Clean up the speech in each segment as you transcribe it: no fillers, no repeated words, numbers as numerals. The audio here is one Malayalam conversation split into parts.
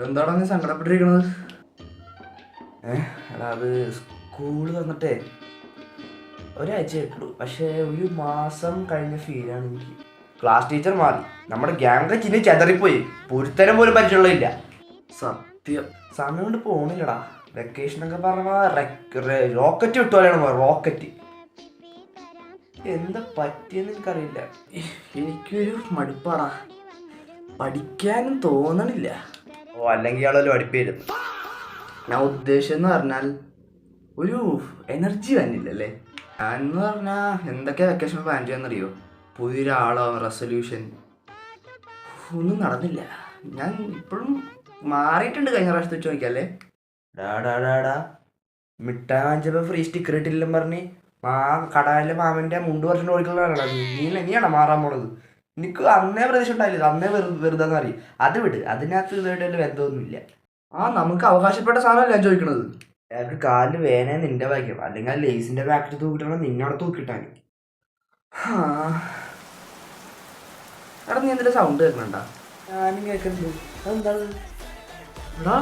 എന്താടാ നീ സങ്കടപ്പെട്ടിരിക്കണത്? എടാ അത് സ്കൂള് വന്നിട്ടേ ഒരാഴ്ചയായിട്ടുള്ളൂ, പക്ഷേ ഒരു മാസം കഴിഞ്ഞ ഫീലാണ് എനിക്ക്. ക്ലാസ് ടീച്ചർ മാറി, നമ്മുടെ ഗ്യാങ് ചിന്നി ചെതറിപ്പോയി, പൊരുത്തരം പോലും പരിചയമുള്ളതില്ല. സത്യം സമയം കൊണ്ട് പോണില്ലടാ. വെക്കേഷനൊക്കെ പറഞ്ഞാൽ റോക്കറ്റ് വിട്ടുപോലെയാണ്. റോക്കറ്റ് എന്താ പറ്റിയെന്ന് എനിക്കറിയില്ല. എനിക്കൊരു മടുപ്പാടാ, പഠിക്കാനും തോന്നണില്ല. ഓ, അല്ലെങ്കിൽ ആളല്ലോ പഠിപ്പായിരുന്നു. ഞാൻ ഉദ്ദേശിച്ചെന്ന് പറഞ്ഞാൽ ഒരു എനർജി വന്നില്ലല്ലേ. ഞാനെന്ന് പറഞ്ഞാൽ എന്തൊക്കെയാ വെക്കേഷൻ പ്ലാൻ ചെയ്യാന്നറിയോ? പുതിയൊരാളോ റെസൊല്യൂഷൻ ഒന്നും നടന്നില്ല. ഞാൻ ഇപ്പോഴും മാറിയിട്ടുണ്ട് കഴിഞ്ഞ പ്രാവശ്യത്തെ വെച്ച് നോക്കിയല്ലേ. ഡാ മിഠായി വാങ്ങിച്ചപ്പോൾ ഫ്രീ സ്റ്റിക്കർ ഇട്ടില്ലെന്ന് പറഞ്ഞ് കടയിലെ മാമൻ്റെ മുണ്ട് കുറച്ചുകൊണ്ട് ഓടിക്കുന്നതാണ്. നീയാണോ മാറാൻ പോണത്? എനിക്ക് അന്നേ പ്രതീക്ഷ ഉണ്ടായില്ല, അന്നേ വെറുതെ അറിയും. അത് വിട്, അതിനകത്ത് ഇതുമായിട്ട് ബന്ധമൊന്നുമില്ല. നമുക്ക് അവകാശപ്പെട്ട സാധനമല്ല ഞാൻ ചോദിക്കണത്. എനിക്ക് കാലിന് വേന നിന്റെ ഭാഗ്യം, അല്ലെങ്കിൽ ആ ലേസിന്റെ പാക്കറ്റ് തൂക്കിട്ടാണ് നിന്നവിടെ തൂക്കിട്ടാൻ. എടാ നീ എന്തിന്റെ സൗണ്ട് കേൾക്കണണ്ടാ? ഞാനും കേൾക്കുന്നുണ്ട്. അതെന്താണ്? എടാ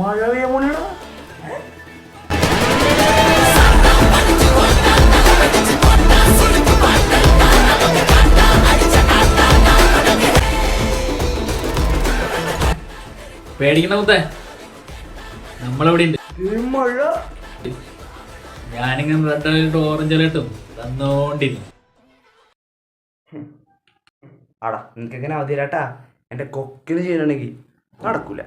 മഴ പെയ്യുമ്പോഴാണ്. പേടിക്കണ മുത്തേ, നമ്മളെവിടെ ഉണ്ട്? മഴ ഞാനിങ്ങനെ റെഡ് അലേർട്ട് ഓറഞ്ച് അലേർട്ടും തന്നോണ്ടിരുന്നു. ആടാ നിനക്കെങ്ങനെ അവധിയിലാട്ടാ? എൻ്റെ കൊക്കിന് ചെയ്യണമെങ്കിൽ നടക്കൂല.